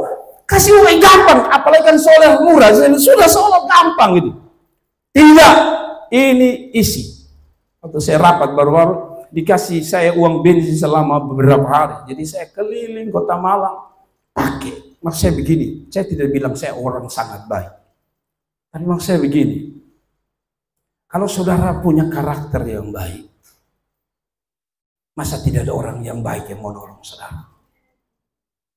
kasih uang gampang, apalagi kan solar murah. Sudah solar gampang gitu. Tidak, ini isi. Waktu saya rapat baru-baru dikasih saya uang bensin selama beberapa hari. Jadi saya keliling kota Malang pakai. Maksud saya begini, saya tidak bilang saya orang sangat baik. Tapi maksud saya begini. Kalau saudara punya karakter yang baik, masa tidak ada orang yang baik yang mau nolong saudara?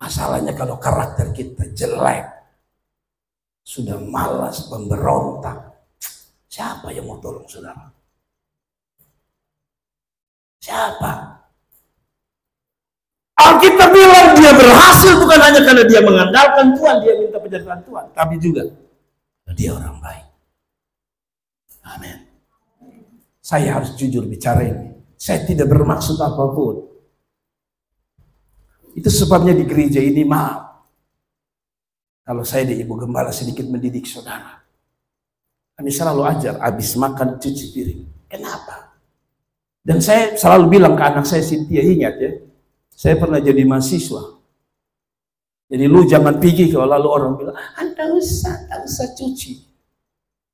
Masalahnya kalau karakter kita jelek, sudah malas, pemberontak, siapa yang mau tolong saudara? Siapa? Alkitab bilang dia berhasil bukan hanya karena dia mengandalkan Tuhan, dia minta penyertaan Tuhan, tapi juga dia orang baik. Amin. Saya harus jujur bicara ini. Saya tidak bermaksud apapun. Itu sebabnya di gereja ini maaf. Kalau saya di Ibu Gembala sedikit mendidik saudara. Kami selalu ajar habis makan cuci piring. Kenapa? Dan saya selalu bilang ke anak saya Cynthia, ingat ya. Saya pernah jadi mahasiswa. Jadi lu jangan pergi kalau lalu orang bilang, Anda usah cuci.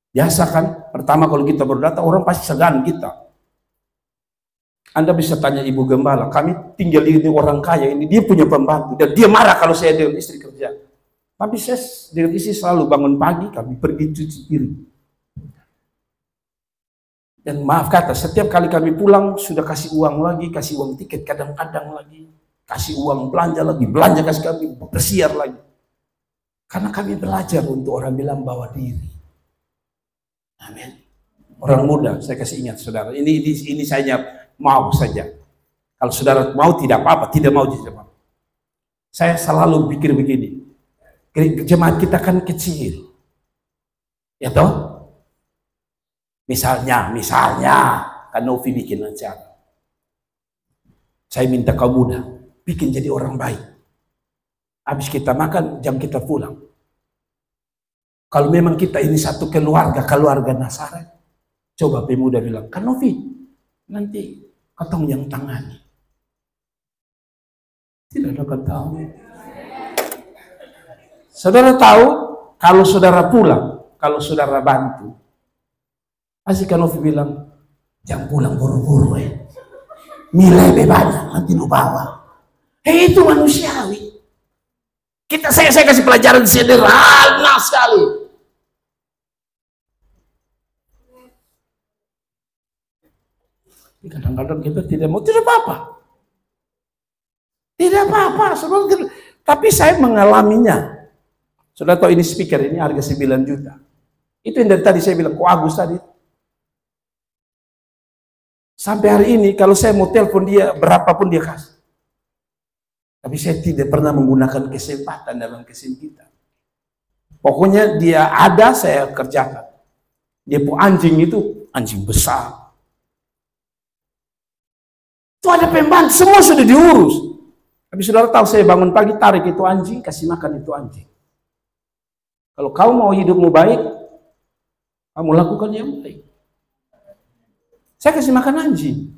Biasa kan, pertama kalau kita baru datang, orang pasti segan kita. Anda bisa tanya Ibu Gembala, kami tinggal di orang kaya ini, dia punya pembantu, dan dia marah kalau saya dengan istri kerja. Tapi saya dengan istri selalu bangun pagi, kami pergi cuci piring. Dan maaf kata, setiap kali kami pulang, sudah kasih uang lagi, kasih uang tiket kadang-kadang lagi. Kasih uang belanja lagi, belanja kasih kami, bersiar lagi. Karena kami belajar untuk orang bilang bawa diri. Amin. Orang muda, saya kasih ingat saudara, ini saya mau saja. Kalau saudara mau tidak apa-apa, tidak mau tidak apa-apa. Saya selalu pikir begini, jemaat kita kan kecil, ya toh? Misalnya, kan Novi bikin acara. Saya minta kaum muda, bikin jadi orang baik. Habis kita makan, jam kita pulang. Kalau memang kita ini satu keluarga Nasaret, coba pemuda bilang, kan Novi, nanti ketong yang tangani. Tidak ada kata. Saudara tahu, kalau saudara pulang, kalau saudara bantu, pasti kan Novi bilang, jangan pulang buru-buru nilai banyak, nanti lu bawa. Itu manusiawi. Saya kasih pelajaran sederhana sekali. Kadang-kadang kita tidak mau, tidak apa-apa. Tidak apa-apa, tapi saya mengalaminya. Sudah tahu ini speaker, ini harga 9 juta. Itu yang dari tadi saya bilang, kok Agus tadi. Sampai hari ini, kalau saya mau telepon dia, berapapun dia kasih. Tapi saya tidak pernah menggunakan kesempatan dalam kesempitan. Pokoknya dia ada, saya kerjakan. Dia pun anjing itu, anjing besar. Itu ada pembantu, semua sudah diurus. Tapi saudara tahu, saya bangun pagi, tarik itu anjing, kasih makan itu anjing. Kalau kau mau hidupmu baik, kamu lakukan yang baik. Saya kasih makan anjing.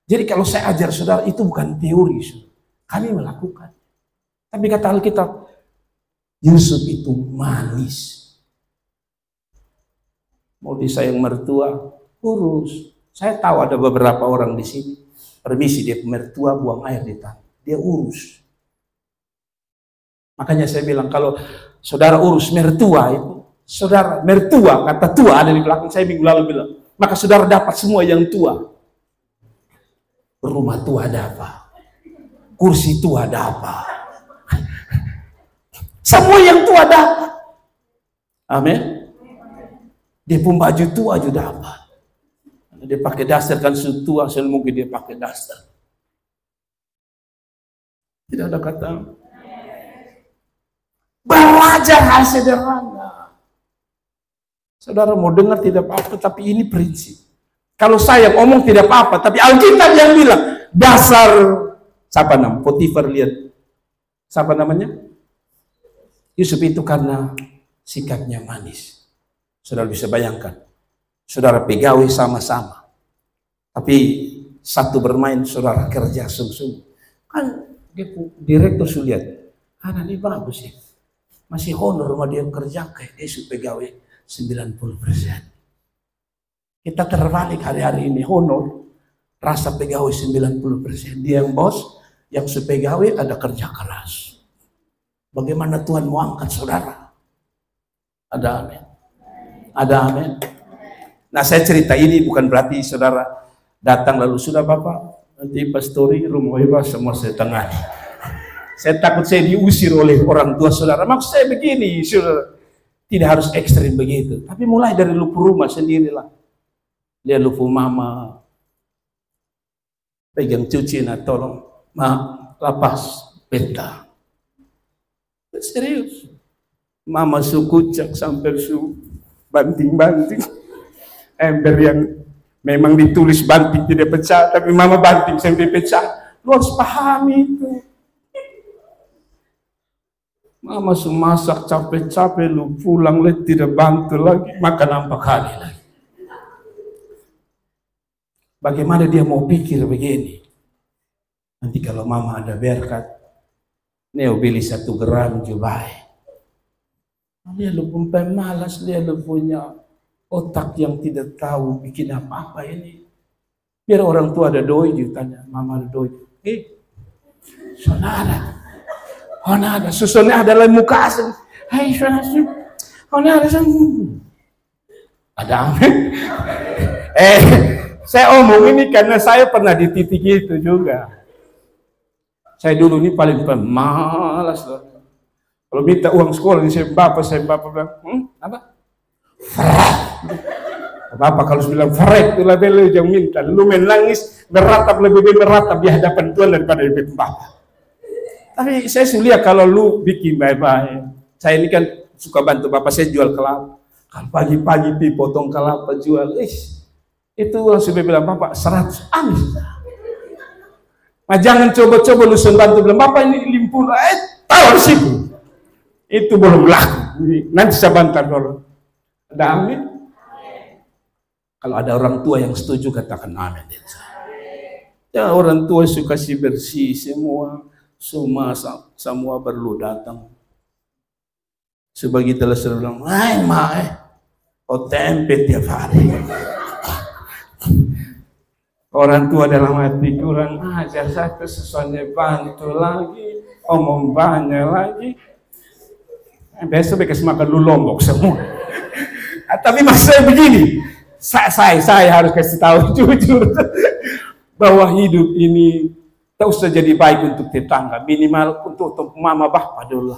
Jadi kalau saya ajar saudara, itu bukan teori, kami melakukan. Tapi kata Alkitab, Yusuf itu manis. Mau disayang mertua, urus. Saya tahu ada beberapa orang di sini, permisi dia mertua buang air di tanah. Dia urus. Makanya saya bilang, kalau saudara urus mertua itu, saudara mertua, kata tua ada di belakang saya minggu lalu bilang, maka saudara dapat semua yang tua. Rumah tua ada apa? Kursi tua ada apa? Semua yang tua dapat. Amin. Dia pun baju tua juga dapat. Dia pakai daster kan sudah tua, mungkin dia pakai daster. Tidak ada kata. Belajar hal sederhana. Saudara mau dengar tidak apa-apa, tapi ini prinsip. Kalau saya ngomong tidak apa-apa, tapi Alkitab yang bilang, dasar, siapa namanya? Potifar lihat. Siapa namanya? Yusuf itu karena sikapnya manis. Saudara bisa bayangkan. Saudara pegawai sama-sama. Tapi satu bermain, saudara kerja sungguh-sungguh. Kan direktur sudah lihat, anak ini bagus sih. Masih honor sama dia kerja kayak dia pegawai 90%. Kita terbalik hari-hari ini, honor, rasa pegawai 90%. Dia yang bos, yang sepegawai ada kerja keras. Bagaimana Tuhan mau angkat saudara? Ada amin. Ada amin. Nah saya cerita ini bukan berarti saudara datang lalu sudah Bapak, nanti pastori rumah ibu semua saya tangani. Saya takut saya diusir oleh orang tua saudara. Maksud saya begini, saudara. Tidak harus ekstrim begitu. Tapi mulai dari lupu rumah sendirilah. Lihat lupu mama. Pegang cuci, nah tolong. Lapas peta. Serius. Mama sukucak sampai banting-banting. Ember yang memang ditulis banting tidak pecah, tapi mama banting sampai pecah. Lu harus pahami itu. Mama masak capek-capek, lu pulang tidak bantu lagi, makan 4 kali lagi. Bagaimana dia mau pikir begini? Nanti kalau mama ada berkat, Neo beli 1 gram jubai. Dia lu pun pemalas, dia lu punya otak yang tidak tahu bikin apa-apa ini. Biar orang tua ada doi, dia tanya, mama ada doi. Saudara, ada susunnya adalah muka asli. Hai saudara, ada amin. Saya omong ini karena saya pernah di titik itu juga. Saya dulu ini paling pemalas loh. Kalau minta uang sekolah ini saya bapak bilang, apa? Bapak kalau bilang frek itu lebih yang minta, lu menangis meratap lebih meratap di hadapan Tuhan daripada di hadapan Bapak. Tapi saya lihat kalau lu bikin baik-baik. Saya ini kan suka bantu Bapak, saya jual kelapa. Kalau pagi-pagi potong kelapa jual, itu langsung bilang Bapak 100 amin. Nah, jangan coba-coba lu bantu bilang Bapak ini 50, tahu situ. Itu belum laku. Nanti saya bantar dulu. Ada amin? Kalau ada orang tua yang setuju katakan amin. Ya orang tua suka si bersih semua perlu datang. Sebagai telah selalu bilang, tempe tiap hari. Orang tua dalam hati kurang ajar, satu sesuatu bantu lagi, omong banyak lagi. Besok bekas makan lu lombok semua. Tapi maksudnya begini, saya harus kasih tahu jujur bahwa hidup ini tak usah jadi baik untuk tetangga, minimal untuk mama bapak dulu.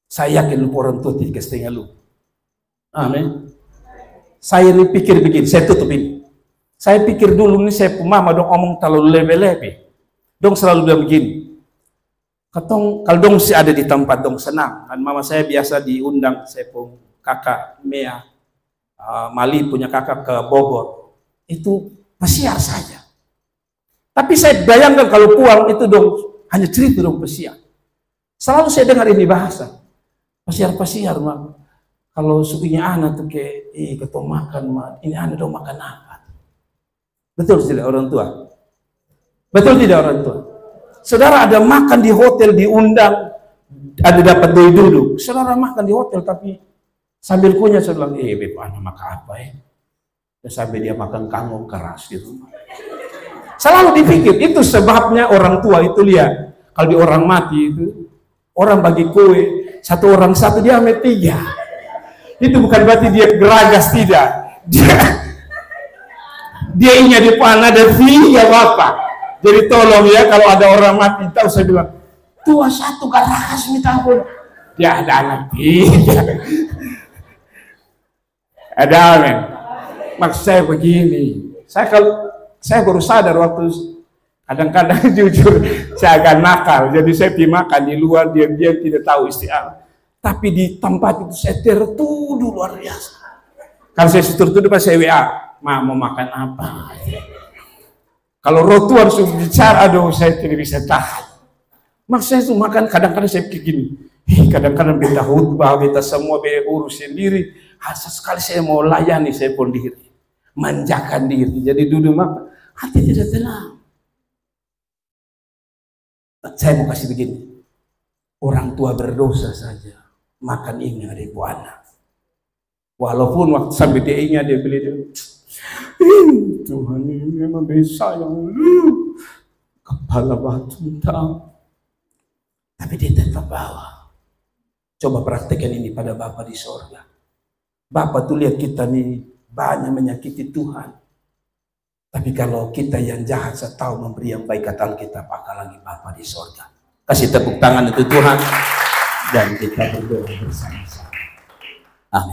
Saya yakin lu orang tua 3,5 lu. Amin. Saya ini pikir begini, saya tutup ini. Saya pikir dulu ini saya mama dong omong terlalu lebe-lebe. Dong selalu bilang begini. Kalau dong sih ada di tempat dong senang. Kan mama saya biasa diundang, saya pun kakak Mea Mali punya kakak ke Bogor. Itu pesiar saja. Tapi saya bayangkan kalau pulang itu dong hanya cerita dong pesiar. Selalu saya dengar ini bahasa. Pesiar mah. Kalau sukunya anak tuh kayak ketemu makan mah, ini anak dong makan apa? Betul tidak orang tua? Betul tidak orang tua? Saudara ada makan di hotel diundang, ada dapat duduk. Saudara makan di hotel tapi sambil kunyah saya bilang, beb anak makan apa ya? Sampai dia makan kangkung keras gitu. Selalu dipikir itu sebabnya orang tua itu lihat kalau di orang mati itu orang bagi kue satu orang satu dia ambil 3. Itu bukan berarti dia geragas, tidak. Dia ingat di panah ada 3 bapak. Jadi tolong ya kalau ada orang mati tahu saya bilang tua satu geragas minta ampun. Ya ada anak 3. Ada amin. Maksud saya begini. Saya baru sadar waktu kadang-kadang jujur saya agak nakal. Jadi saya pergi makan di luar diam-diam tidak tahu istilah. Tapi di tempat itu saya tertuduh luar biasa. Kalau saya tertuduh pas saya WA, mau makan apa? Kalau roh Tuhan sudah bicara, aduh saya tidak bisa tahan. Maksud saya itu makan kadang-kadang saya pikir gini, kadang-kadang beta khutbah, beta semua beta urus sendiri. Asa sekali saya mau layani saya pun diri, manjakan diri. Jadi duduk makan, hati tidak tenang. Saya mau kasih begini, orang tua berdosa saja. Makan ini ada ibu anak. Walaupun waktu sampai dia ingat dia beli Tuhan ini memang sayang lu. Kepala batu tahu. Tapi dia tetap bawa. Coba praktekkan ini pada Bapa di sorga. Bapa tuh lihat kita nih banyak menyakiti Tuhan. Tapi kalau kita yang jahat saya tahu memberi yang baik kata kita apalagi Bapa di sorga. Kasih tepuk tangan untuk Tuhan. Dan kita berdoa bersama-sama. Amin.